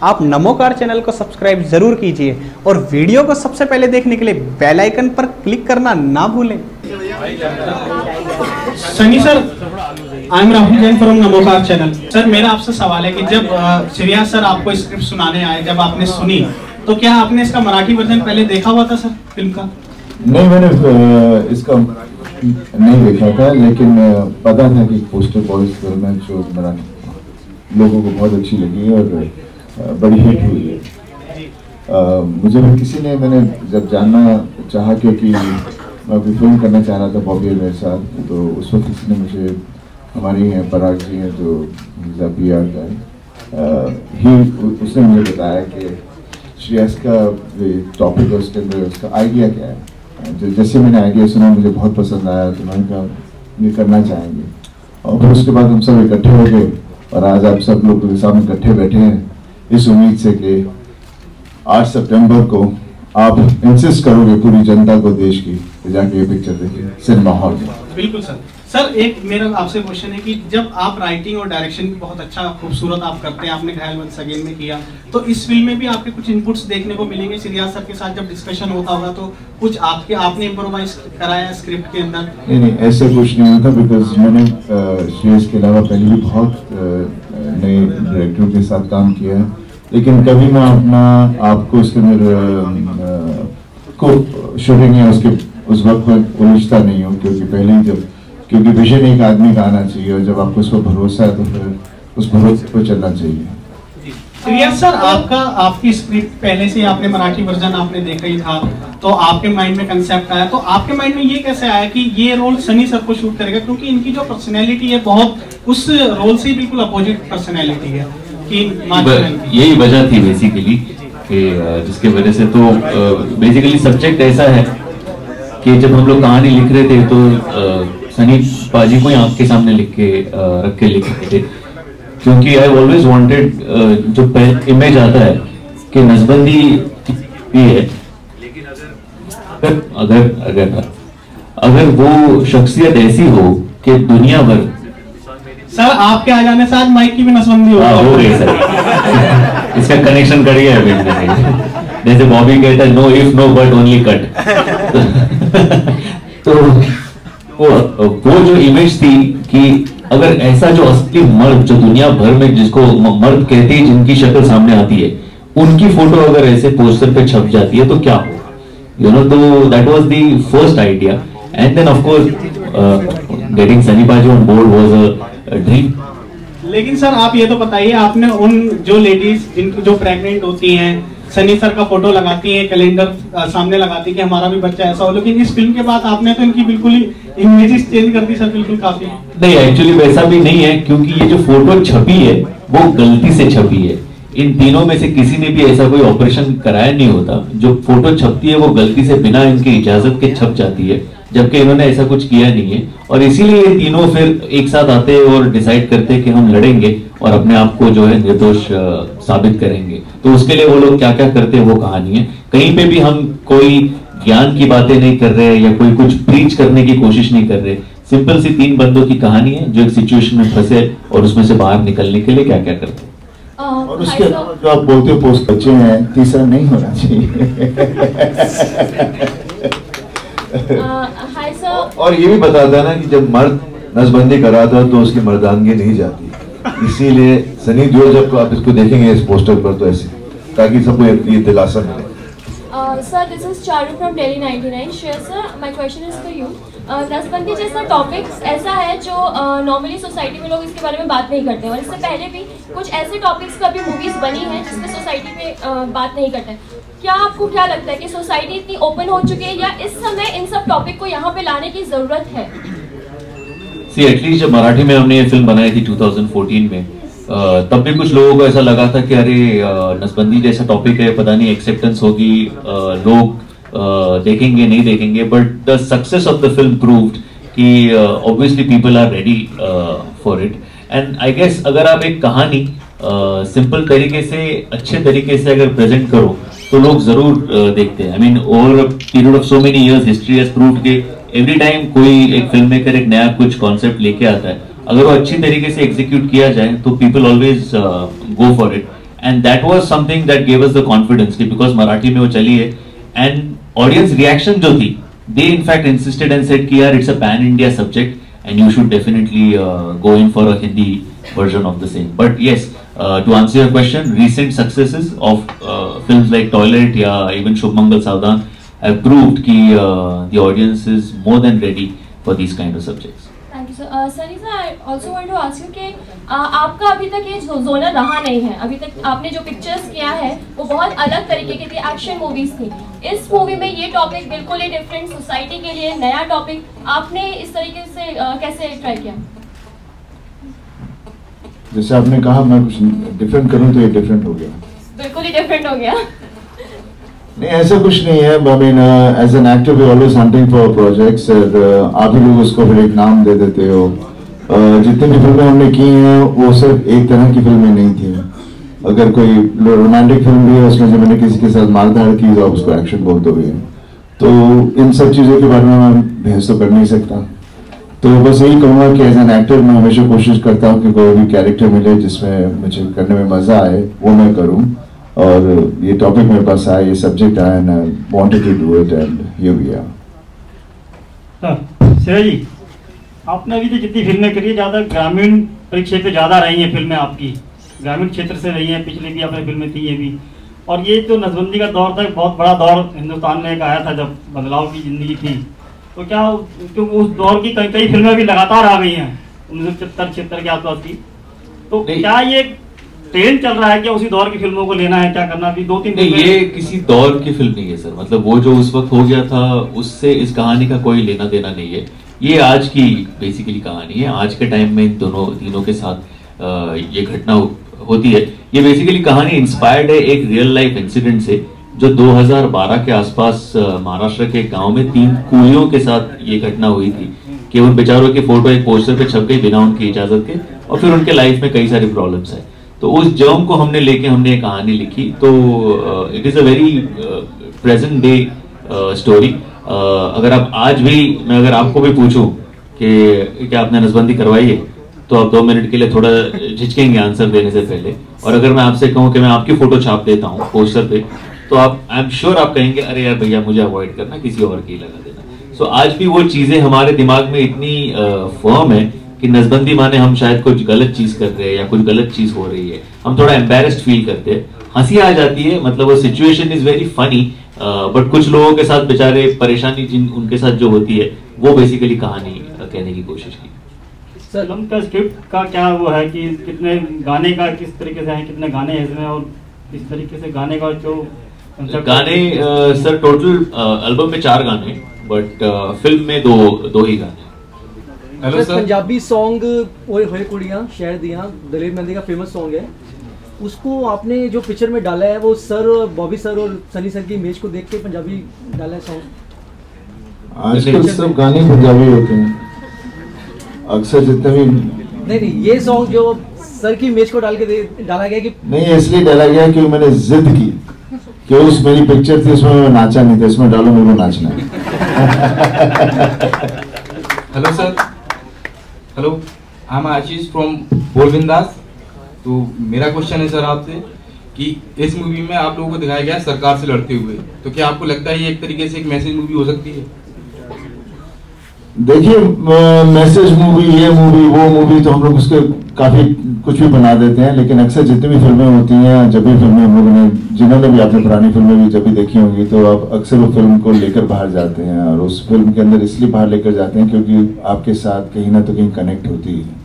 आप नमोकार चैनल को सब्सक्राइब जरूर कीजिए और वीडियो को सबसे पहले देखने के लिए बेल आइकन पर क्लिक करना ना भूलें। Sunny sir, I am Rahul Jain from Namokar channel. Sir मेरा आपसे सवाल है कि जब श्रेयस सर आपको स्क्रिप्ट सुनाने आए, जब आपने सुनी तो क्या आपने इसका मराठी वर्जन पहले देखा हुआ था सर फिल्म का? नहीं, मैंने इसका नहीं देखा था, लेकिन पता था कि पोस्टर बॉयज फिल्म है जो मराठी लोगों को बहुत अच्छी लगी और बड़ी हिट हुई है। मुझे भी किसी ने, मैंने जब जानना चाहा, क्योंकि मैं अभी फिल्म करना चाह रहा था बॉबी मेरे साथ, तो उस वक्त किसी ने मुझे, हमारी हैं पराग जी हैं जो PR का है, उसने मुझे बताया कि श्रेयस का टॉपिक है, उसके अंदर उसका आइडिया क्या है। जो जैसे मैंने आइडिया सुना मुझे बहुत पसंद आया, तो मैंने कहा ये करना चाहेंगे। और फिर उसके बाद हम सब इकट्ठे हो गए और आज आप सब लोग के सामने इकट्ठे बैठे हैं इस उम्मीद से कि 8 सितंबर को आप इंसिस्ट करोगे पूरी जनता को, देश की, जाके ये पिक्चर देखिए सिनेमा हॉल में। बिल्कुल सर। सर एक मेरा आपसे क्वेश्चन है कि जब आप राइटिंग और डायरेक्शन भी बहुत अच्छा खूबसूरत आप करते हैं, आपने घायल वंस अगेन में किया, तो इस फिल्म में भी आपके कुछ इनपुट्स देखने को मिलेंगे। श्रेयस सर के साथ जब डिस्कशन होता होगा तो कुछ आपने इम्प्रोवाइज कराया स्क्रिप्ट के अंदर? नहीं, ऐसा कुछ नहीं होता, बिकॉज मैंने श्रेयस के अलावा पहले भी बहुत नए डायरेक्टरों के साथ काम किया है, लेकिन कभी मैं अपना आपको उसके अंदर को शूटिंग या उसके उस वक्त में उलझता नहीं हूँ, क्योंकि विजन एक आदमी का आना चाहिए और जब आपको उस पर भरोसा है तो फिर उस भरोसे पर चलना चाहिए। श्रेयस सर, आपकी स्क्रिप्ट पहले से आपने मराठी वर्जन आपने देखा ही था, तो आपके माइंड में कंसेप्ट आया, तो आपके माइंड में ये कैसे आया कि ये रोल सनी सर को शूट करेगा, क्योंकि इनकी जो पर्सनैलिटी है बहुत उस रोल से बिल्कुल अपोजिट पर्सनैलिटी है कि यही वजह थी बेसिकली कि जिसके वजह से, तो बेसिकली सब्जेक्ट ऐसा है कि जब हम लोग कहानी लिख रहे थे तो सनी पाजी को ही आपके सामने रख के लिख रहे थे, क्योंकि आई ऑलवेज वांटेड, जो इमेज आता है कि नसबंदी भी है, लेकिन अगर वो शख्सियत ऐसी हो कि दुनिया भर। सर आपके आ जाने से आज माइक की भी नसबंदी हो गई सर। इसका कनेक्शन करिए अभी, जैसे बॉबी कहता है no if no but only cut. तो वो जो इमेज थी कि अगर ऐसा जो असली मर्द जो दुनिया भर में जिसको मर्द कहते हैं, जिनकी शक्ल सामने आती है, उनकी फोटो अगर ऐसे पोस्टर पे छप जाती है तो क्या होगा, यू नो। तो that was the first idea, and then of course getting Sunny paaji on board was a dream. लेकिन सर आप ये तो बताइए, आपने उन जो लेडीज जो प्रेग्नेंट होती हैं, सनी सर का फोटो लगाती है, कैलेंडर सामने लगाती है कि हमारा भी बच्चा ऐसा हो, लेकिन इस फिल्म के बाद आपने तो इनकी बिल्कुल ही इमेजेस चेंज कर दी सर, बिल्कुल काफी। नहीं, एक्चुअली वैसा भी नहीं है, क्योंकि ये जो फोटो छपी है वो गलती से छपी है। इन तीनों में से किसी ने भी ऐसा कोई ऑपरेशन कराया नहीं होता। जो फोटो छपती है वो गलती से बिना इनकी इजाजत के छप जाती है, जबकि इन्होंने ऐसा कुछ किया नहीं है। और इसीलिए ये तीनों फिर एक साथ आते हैं और डिसाइड करते हैं कि हम लड़ेंगे और अपने आप को जो है निर्दोष साबित करेंगे। तो उसके लिए वो लोग क्या क्या करते हैं वो कहानी है। कहीं पे भी हम कोई ज्ञान की बातें नहीं कर रहे या कोई कुछ प्रीच करने की कोशिश नहीं कर रहे। सिंपल सी 3 बंदों की कहानी है जो एक सिचुएशन में फंसे और उसमें से बाहर निकलने के लिए क्या क्या करते हैं। और उसके अलावा जो आप बोलते हो पोस्ट बच्चे हैं, तीसरा नहीं होना चाहिए। और ये भी बताता है ना कि जब मर्द नसबंदी कराता है तो उसकी मर्दानगी नहीं जाती, इसीलिए सनी देओल जब आप इसको देखेंगे इस पोस्टर पर तो ऐसे, ताकि सबको ये दिलासा मिले। Sir, this is Charu from Delhi 99. Shreya sir, my question is for you. नसबंदी जैसा टॉपिक ऐसा है जो नॉर्मली सोसाइटी में लोग इसके बारे में बात नहीं करते हैं, और इससे पहले भी कुछ ऐसे टॉपिक्स पर भी मूवीज बनी हैं जिसमें सोसाइटी में बात नहीं करते। क्या आपको क्या लगता है कि सोसाइटी इतनी ओपन हो चुकी है या इस समय इन सब टॉपिक को यहाँ पे लाने की जरूरत है? एटलीस्ट जब मराठी में हमने ये फिल्म बनाई थी 2014 में, तब भी कुछ लोगों को ऐसा लगा था कि अरे नसबंदी जैसा टॉपिक है, पता नहीं एक्सेप्टेंस होगी, लोग देखेंगे नहीं देखेंगे। But the success of the film proved कि obviously people are ready for it. And I guess अगर आप एक कहानी सिंपल तरीके से, अच्छे तरीके से अगर प्रेजेंट करो तो लोग जरूर देखते हैं। I mean over a period of so many years history has proved कि एवरी टाइम कोई एक फिल्म मेकर एक नया कुछ कॉन्सेप्ट लेके आता है, अगर वो अच्छी तरीके से एग्जीक्यूट किया जाए तो people always go for it. And that was something that gave us the confidence कि बिकॉज मराठी में वो चली है एंड ऑडियंस रिएक्शन जो थी, दे इनफैक्ट इंसिस्टेड एंड सेड कि यार it's a pan India subject and you should definitely go in for a Hindi version of the same. But yes, to answer your question, recent successes of films like Toilet या even Shubh Mangal Saavdhan have proved कि the audience is more than ready for these kind of subjects. Thank you sir. Sunny sir, I also want to ask you कि आपका अभी तक ये genre रहा नहीं है, अभी तक आपने जो पिक्चर्स किया है वो बहुत अलग तरीके की थी, एक्शन मूवीज थी। इस मूवी में ये टॉपिक बिल्कुल ही डिफरेंट, सोसाइटी के लिए नया टॉपिक, आपने इस तरीके से कैसे ट्राई किया? जैसे आपने कहा मैं कुछ डिफरेंट करूं तो ये डिफरेंट हो गया, बिल्कुल ही डिफरेंट हो गया। नहीं ऐसा कुछ नहीं है, I mean as an actor we always hunting for projects, आप ही लोग उसको फिर एक नाम दे देते हो। जितनी भी फिल्में हमने की हैं वो सिर्फ एक तरह की फिल्में नहीं थी। अगर कोई रोमांटिक फिल्म भी है उसमें जब मैंने किसी के साथ मारधाड़ की तो आप उसको एक्शन बोल दोगे, तो इन सब चीज़ों के बारे में मैं बहस तो कर नहीं सकता। तो बस यही कहूँगा कि एज एन एक्टर मैं हमेशा कोशिश करता हूँ कि कोई भी कैरेक्टर मिले जिसमें मुझे करने में मज़ा आए वो मैं करूँ, और ये टॉपिक मेरे पास आया, ये सब्जेक्ट आया and I wanted to do it and here we are. Shreya ji, आपने अभी तो जितनी फिल्में करी है ज़्यादा ग्रामीण परिक्षेत्र पे ज़्यादा रही हैं फिल्में आपकी, ग्रामीण क्षेत्र से रही हैं, पिछले भी आपने फिल्में थी ये भी। और ये जो नसबंदी का दौर था बहुत बड़ा दौर हिंदुस्तान में एक आया था जब बदलाव की जिंदगी थी, तो क्या क्योंकि उस दौर की कई फिल्में भी लगातार आ गई हैं 1975 के आसपास की, तो क्या ये ट्रेंड चल रहा है क्या उसी दौर की फिल्मों को लेना है, क्या करना? अभी 2-3 नहीं, ये किसी दौर की फिल्म नहीं है सर, मतलब वो जो उस वक्त हो गया था उससे इस कहानी का कोई लेना देना नहीं है। ये आज की बेसिकली कहानी है, आज के टाइम में इन तीनों के साथ ये घटना होती है। ये बेसिकली कहानी इंस्पायर्ड है एक रियल लाइफ इंसिडेंट से जो 2012 के आसपास महाराष्ट्र के गांव में 3 कूलियों के साथ ये घटना हुई थी कि उन बेचारों की फोटो एक पोस्टर पे छप गई बिना उनकी इजाजत के, और फिर उनके लाइफ में कई सारी प्रॉब्लम्स है। तो उस जर्म को हमने लेके हमने एक कहानी लिखी, तो it is a very present day story. अगर आप आज भी मैं अगर आपको भी पूछूं कि क्या आपने नसबंदी करवाई है तो आप 2 मिनट के लिए थोड़ा झिझकेंगे आंसर देने से पहले, और अगर मैं आपसे कहूं कि मैं आपकी फोटो छाप देता हूं पोस्टर पे तो आप आई एम श्योर आप कहेंगे अरे यार भैया मुझे अवॉइड करना, किसी और की लगा देना। सो आज भी वो चीजें हमारे दिमाग में इतनी फर्म है कि नसबंदी माने हम शायद कुछ गलत चीज कर रहे हैं या कुछ गलत चीज हो रही है, हम थोड़ा एम्बेरेस्ड फील करते हैं, हंसी आ जाती है, मतलब वो situation is very funny, but कुछ लोगों के साथ बेचारे परेशानी जिन उनके साथ जो होती है वो बेसिकली कहानी कहने की कोशिश की। सर फिल्म का स्क्रिप्ट का क्या वो है कि कितने गाने का किस तरीके से है, कितने गाने हैं इसमें, और किस तरीके से गाने का जो गाने सर टोटल एल्बम में 4 गाने, बट फिल्म में दो ही गाने। हेलो सर, पंजाबी सॉन्ग ओए होए कुड़ियां शहर दियां दलेर मेहंदी का फेमस सॉन्ग है, उसको आपने जो पिक्चर में डाला है वो सर बॉबी सर और सनी सर की इमेज को देख के पंजाबी डाला है सॉन्ग? आजकल सब गाने पंजाबी होते हैं अक्सर जितने भी। नहीं ये सॉन्ग जो सर की इमेज को डाल के डाला गया कि नहीं, इसलिए डाला गया कि मैंने जिद की कि उस मेरी पिक्चर थी उसमें मैं नाचा नहीं था, इसमें डालो मेरे को नाचना है। Hello sir, hello I am Ashish from बोलविंदास। तो मेरा क्वेश्चन है सर आपसे कि इस मूवी में आप लोगों को दिखाया गया सरकार से लड़ते हुए, तो क्या आपको लगता है ये एक तरीके से एक मैसेज मूवी हो सकती है? देखिए मैसेज मूवी, ये मूवी, वो मूवी, तो हम लोग उसके काफी कुछ भी बना देते हैं, लेकिन अक्सर जितनी भी फिल्में होती हैं, जब भी फिल्में हम लोगों ने, जिन्होंने भी आपने पुरानी फिल्में भी जब भी देखी होंगी, तो आप अक्सर वो फिल्म को लेकर बाहर जाते हैं, और उस फिल्म के अंदर इसलिए बाहर लेकर जाते हैं क्योंकि आपके साथ कहीं ना तो कहीं कनेक्ट होती है।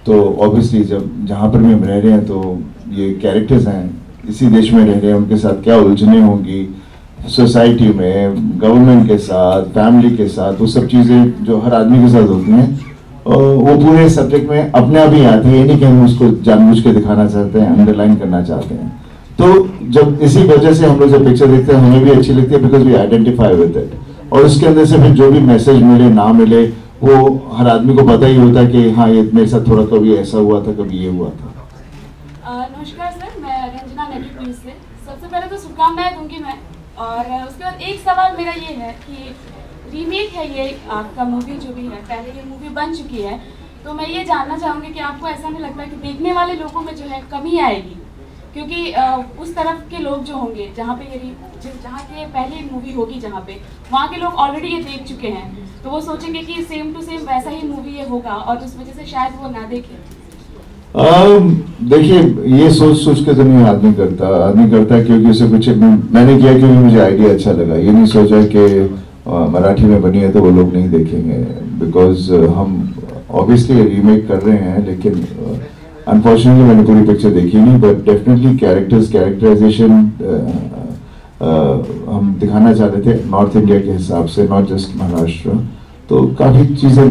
तो ऑब्वियसली जब जहाँ पर भी हम रह रहे हैं तो ये कैरेक्टर्स हैं, इसी देश में रह रहे हैं, उनके साथ क्या उलझने होंगी सोसाइटी में, गवर्नमेंट के साथ, फैमिली के साथ, वो सब चीज़ें जो हर आदमी के साथ होती हैं, वो पूरे सब्जेक्ट में अपने आप ही आती है, नहीं कि हम उसको जानबूझ के दिखाना चाहते हैं, अंडरलाइन करना चाहते हैं। तो जब इसी वजह से हम लोग जब पिक्चर देखते हैं हमें भी अच्छी लगती है, because we identify with it, और उसके अंदर से फिर जो भी मैसेज मिले ना मिले वो हर आदमी को पता ही होता है कि हाँ ये मेरे साथ थोड़ा कभी ऐसा हुआ था, कभी ये हुआ था। नमस्कार सर, मैं रंजना नेटिव न्यूज़ से। सबसे पहले तो शुभकामनाएं दूंगी मैं, और उसके बाद एक सवाल मेरा ये है कि रीमेक है ये आपका मूवी जो भी है, पहले ये मूवी बन चुकी है, तो मैं ये जानना चाहूँगी कि आपको ऐसा नहीं लगता कि देखने वाले लोगों में जो है कमी आएगी क्योंकि उस तरफ के लोग जो होंगे जहाँ पे ये जहाँ के पहली मूवी होगी जहाँ पे वहाँ के लोग ऑलरेडी ये देख चुके हैं, तो वो सोचेंगे कि सेम टू सेम वैसा ही मूवी ये होगा और उस वजह से शायद वो ना देखें। देखिए, ये सोच के तो नहीं आदमी करता क्योंकि उसे कुछ मैंने किया क्योंकि मुझे आइडिया अच्छा लगा। ये नहीं सोचा कि मराठी में बनी है तो वो लोग नहीं देखेंगे, बिकॉज हम ऑब्वियसली रीमेक कर रहे हैं, लेकिन अनफॉर्चुनेटली मैंने पूरी पिक्चर देखी नहीं, बट डेफिनेटली कैरेक्टराइजेशन हम दिखाना चाहते थे नॉर्थ इंडिया के हिसाब से, नॉट जस्ट महाराष्ट्र, तो काफ़ी चीज़ें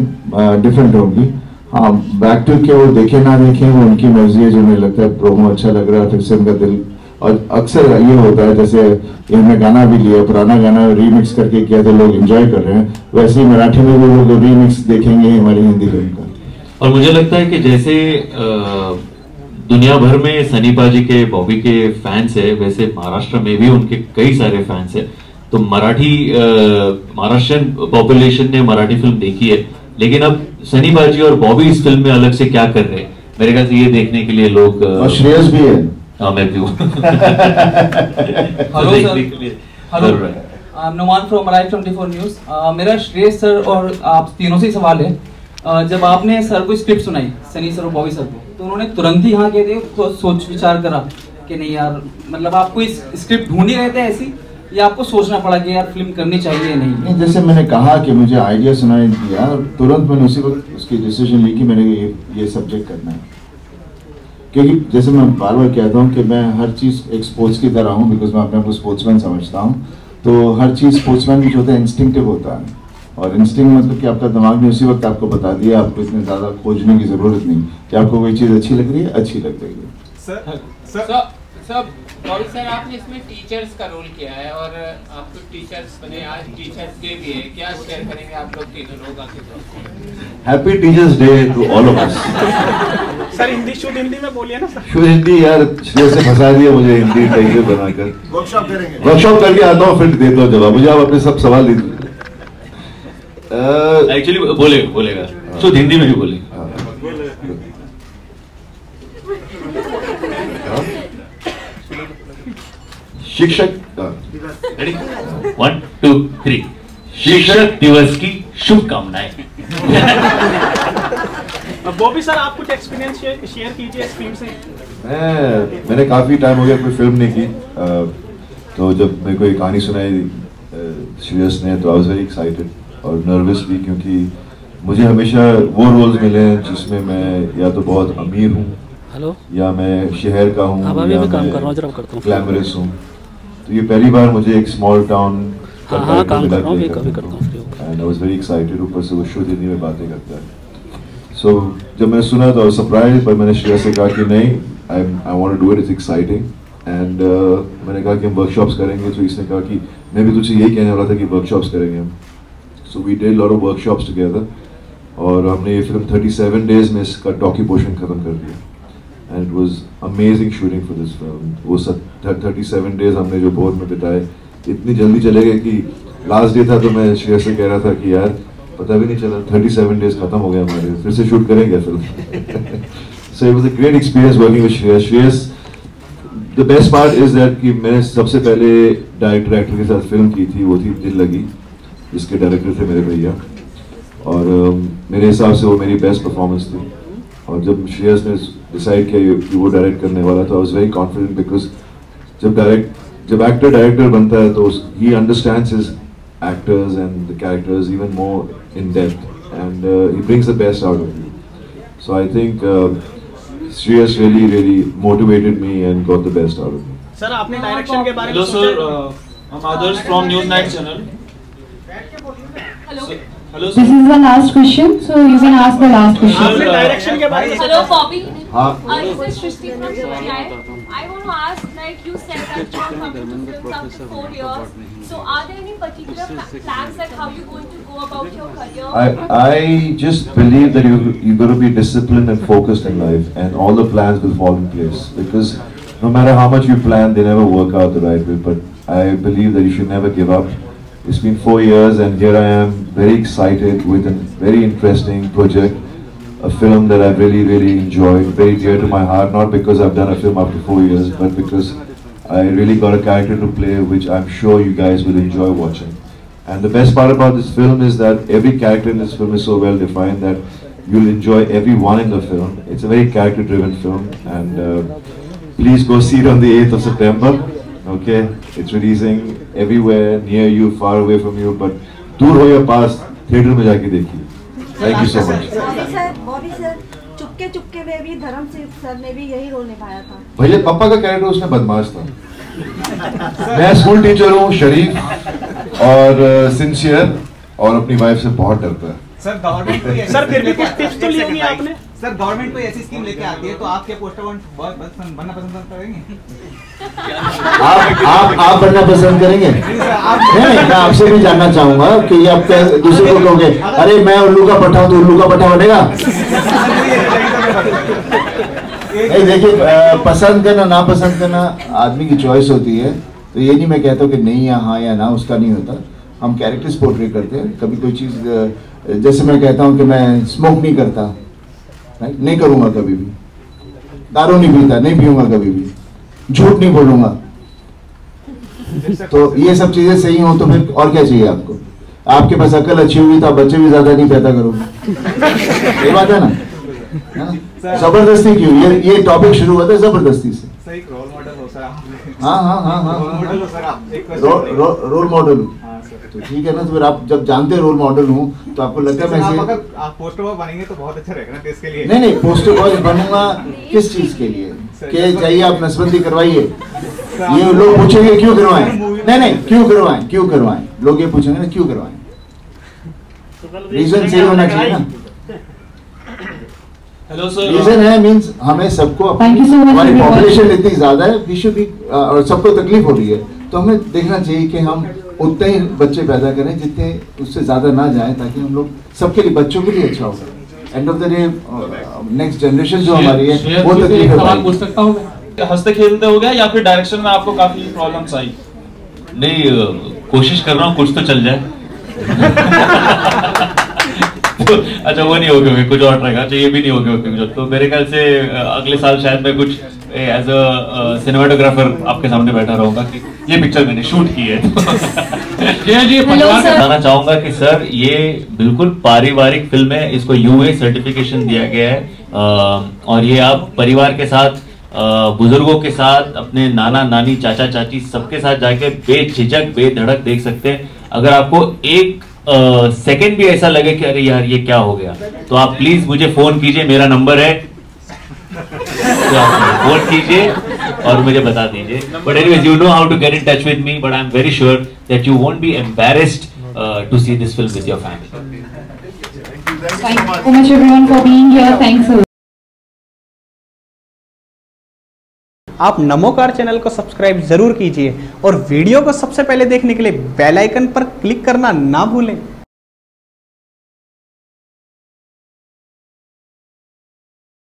डिफरेंट होंगी। हाँ, बैक टू के वो देखे ना देखें वो उनकी मर्जी है, जो मुझे लगता है प्रोमो अच्छा लग रहा है फिर से उनका दिल, और अक्सर ये होता है जैसे इन्होंने गाना भी लिया, पुराना गाना रीमिक्स करके किया तो लोग एंजॉय कर रहे हैं, वैसे ही मराठी में भी लोग रीमिक्स देखेंगे हमारी हिंदी फिल्म का। और मुझे लगता है कि जैसे दुनिया भर में सनी पाजी के, बॉबी के फैंस है, वैसे महाराष्ट्र में भी उनके कई सारे फैंस है। तो महाराष्ट्रियन पॉपुलेशन ने मराठी फिल्म देखी है, लेकिन अब सनी पाजी और बॉबी इस फिल्म में अलग से क्या कर रहे हैं, मेरे ख्याल से ये देखने के लिए लोग, और श्रेयस भी है। हाँ, मैं भी हूँ। Hello sir, hello, I am Numan from Marathi 24 news. मेरा श्रेयस सर और आप तीनों से ही सवाल है। जब आपने सर को स्क्रिप्ट सुनाई, सनी सर और बॉबी सर को, तो उन्होंने तुरंत ही हाँ कहते तो सोच विचार करा कि नहीं यार, मतलब आपको इस स्क्रिप्ट ढूंढी रहे थे ऐसी, या आपको सोचना पड़ा कि यार फिल्म करनी चाहिए नहीं? जैसे मैंने कहा कि मुझे आइडिया सुनाई दिया, तुरंत मैंने उसी वक्त उसकी डिसीजन ली कि मैंने ये सब्जेक्ट करना है, क्योंकि जैसे मैं बार बार कहता हूँ कि मैं हर चीज़ एक स्पोर्ट्स की तरह हूँ, बिकॉज मैं अपने आप को स्पोर्ट्समैन समझता हूँ। तो हर चीज़ स्पोर्ट्समैन में जो होता है इंस्टिंक्टिव होता है, और इंस्टिंक्ट मतलब कि आपका दिमाग ने उसी वक्त आपको बता दिया, आपको इतने ज़्यादा खोजने की ज़रूरत नहीं कि आपको कोई चीज़ अच्छी लग रही है, अच्छी लग रही है। सर बॉबी सर, आपने इसमें टीचर्स का रोल किया है और आप तो टीचर्स बने, आज टीचर्स डे भी है, क्या शेयर करेंगे आप लोग तीनों लोग आके? Happy teachers day to all of us. Sir Hindi, शुद्ध हिंदी में बोलिए ना सर। शुद्ध हिंदी यार, श्रेय से फंसा दिया मुझे हिंदी टाइप बनाकर। वर्कशॉप करेंगे, वर्कशॉप करके आता हूँ, फिर देता हूँ जवाब। मुझे आप अपने सब सवाल दीजिए। एक्चुअली बोलेगा शुद्ध हिंदी में भी बोलेगा। शिक्षक 1 2 3 शिक्षक दिवस की शुभकामनाएं। बॉबी सर, आप कुछ एक्सपीरियंस शेयर कीजिए इस फिल्म से। मैंने काफी टाइम हो गया कोई फिल्म नहीं की, तो जब मेरे को ये कहानी सुनाई श्रेयस ने, तो आई वाज वेरी एक्साइटेड और नर्वस भी, क्योंकि मुझे हमेशा वो रोल्स मिले हैं जिसमें मैं या तो बहुत अमीर हूँ, या मैं शहर का हूँ, या मैं ग्लैमरस हूँ। तो ये पहली बार मुझे एक स्मॉल टाउन का मिला, and I was very excited. ऊपर से वो शुद्ध हिंदी में बातें करता है। सो जब मैंने सुना तो सरप्राइज, पर मैंने श्रेयस से कहा कि नहीं, I want to do it, it's exciting. And मैंने कहा कि हम वर्कशॉप्स करेंगे, तो इसने कहा कि मैं भी तुझसे यही कहने वाला था कि वर्कशॉप्स करेंगे हम। So we did lot of workshops together, और हमने ये फिल्म 37 डेज में इसका टॉकी पोर्शन खत्म कर दिया, and it was amazing shooting for this film. वो 37 डेज हमने जो बोर्ड में बिताए, इतनी जल्दी चले गए कि लास्ट डे था तो मैं श्रेयस से कह रहा था कि यार पता भी नहीं चला 37 डेज खत्म हो गया हमारे, फिर से शूट करेंगे film. So it was a great experience working with Shreyas. The best part is that कि मैंने सबसे पहले डायरेक्टर एक्टर के साथ फिल्म की थी, वो थी दिल लगी, जिसके डायरेक्टर थे मेरे भैया, और मेरे हिसाब से वो मेरी बेस्ट परफॉर्मेंस थी। और जब श्रेयस ने डिसाइड किया कि वो डायरेक्ट करने वाला, तो I was very confident, because जब एक्टर डायरेक्टर बनता है तो he understands his actors and the characters even more in depth, and he brings the best out of you. So I think Shreyas really motivated me and got the best out of me. Sir, आपने direction के बारे में Hello sir, I'm Adarsh from News Night channel. Hello. Hello sir. This is the last question, so you can ask the last question. आपने direction के बारे में। Hello Bobby. This is Shrishti from CI. I want to ask, like you said that you are coming to films after 4 years. So are there any particular plans, like how you're going to go about your career? I just believe that you've got to be disciplined and focused in life, and all the plans will fall in place. Because no matter how much you plan, they never work out the right way. But I believe that you should never give up. It's been 4 years, and here I am, very excited with a very interesting project. a film that I've really enjoyed, very dear to my heart, not because I've done a film after 4 years, but because I really got a character to play which I'm sure you guys will enjoy watching. And the best part about this film is that every character in this film is so well defined that you'll enjoy everyone in the film. It's a very character driven film, and please go see it on the 8th of September. Okay, it's releasing everywhere, near you, far away from you, but दूर हो या पास, theatre में जाके देखिए. Thank you so much. Bobby sir Chupke Chupke में भी Dharam Singh sir ने भी यही रोल निभाया था. भैया पापा का कैरेक्टर उसमें बदमाश था. मैं स्कूल टीचर हूँ, शरीफ और सिंसियर, और अपनी वाइफ से बहुत डरता है. सर गवर्नमेंट सर फिर भी कुछ टिप्स तो ली होंगी आपने. सर गवर्नमेंट कोई ऐसी स्कीम लेके आती है तो आप क्या पोस्टर बनना पसंद करेंगे? आप बनना पसंद करेंगे? नहीं, मैं आपसे भी जानना चाहूंगा कि आप दूसरे को कहोगे अरे मैं उल्लू का पट्टा हूं तो उल्लू का पट्टा बनेगा? नहीं, देखिए पसंद करना ना पसंद करना आदमी की चॉइस होती है, तो ये नहीं मैं कहता हूँ कि नहीं या हाँ या ना, उसका नहीं होता. हम कैरेक्टर्स पोर्ट्रे करते हैं. कभी कोई चीज़, जैसे मैं कहता हूँ कि मैं स्मोक नहीं करता, नहीं करूँगा कभी भी, दारू नहीं पीता, नहीं पीऊँगा कभी भी, झूठ नहीं बोलूँगा, तो ये सब चीज़ें सही हो तो फिर और क्या चाहिए आपको? आपके पास अकल अच्छी होगी तो आप बच्चे भी ज़्यादा नहीं पैदा करोगे. ये बात है ना? जबरदस्ती क्यों? ये टॉपिक शुरू हुआ था जबरदस्ती से. सही रोल मॉडल हो सर आप. हाँ रोल मॉडल. तो ठीक है ना, तो फिर आप जब जानते रोल मॉडल हूँ तो आपको लगता है मैं आप पोस्टर बॉय बनेंगे तो बहुत अच्छा रहेगा ना देश के लिए. नहीं पोस्टर बॉय बनूंगा किस चीज के लिए? कि चाहिए आप नसबंदी करवाइए. ये लोग पूछेंगे क्यों करवाएं? नहीं क्यों करवाएं? लोग ये पूछेंगे ना क्यों करवाएं. रीजन सही होना चाहिए ना. Hello sir. रीजन है मींस हमें सबको, हमारी पॉपुलेशन इतनी ज्यादा है, वी शुड बी, और सबको तकलीफ हो रही है, तो हमें देखना चाहिए कि हम उतने ही बच्चे पैदा करें जितने उससे ज्यादा ना जाए, ताकि हम लोग सबके लिए, बच्चों के लिए अच्छा होगा. End of the day next generation जो हमारी है वो तकलीफ है. पूछ सकता हूँ हंसते खेलते हो गया या फिर डायरेक्शन में आपको काफी प्रॉब्लम्स आई? नहीं, कोशिश कर रहा हूँ कुछ तो चल जाए. तो अच्छा वो नहीं हो गया, कुछ और रहेगा. अच्छा ये भी नहीं हो गया, तो मेरे ख्याल से अगले साल शायद मैं कुछ एज अ सिनेमाटोग्राफर आपके सामने बैठा रहूंगा कि ये पिक्चर मैंने शूट की है. बताना चाहूंगा कि सर ये बिल्कुल पारिवारिक फिल्म है, इसको यूए सर्टिफिकेशन दिया गया है, और ये आप परिवार के साथ, बुजुर्गों के साथ, अपने नाना नानी चाचा चाची सबके साथ जाके बेझिझक बेधड़क देख सकते हैं. अगर आपको एक सेकंड भी ऐसा लगे कि अरे यार ये क्या हो गया, तो आप प्लीज मुझे फोन कीजिए, मेरा नंबर है, तो आप फोन कीजिए और मुझे बता दीजिए. But anyways you know how to get in touch with me, but I am very sure that you won't be embarrassed to see this film with your family. Thank you so much everyone for being here. Thanks a lot. आप Namokar channel को subscribe जरूर कीजिए और video को सबसे पहले देखने के लिए बेल आइकन पर क्लिक करना ना भूलें.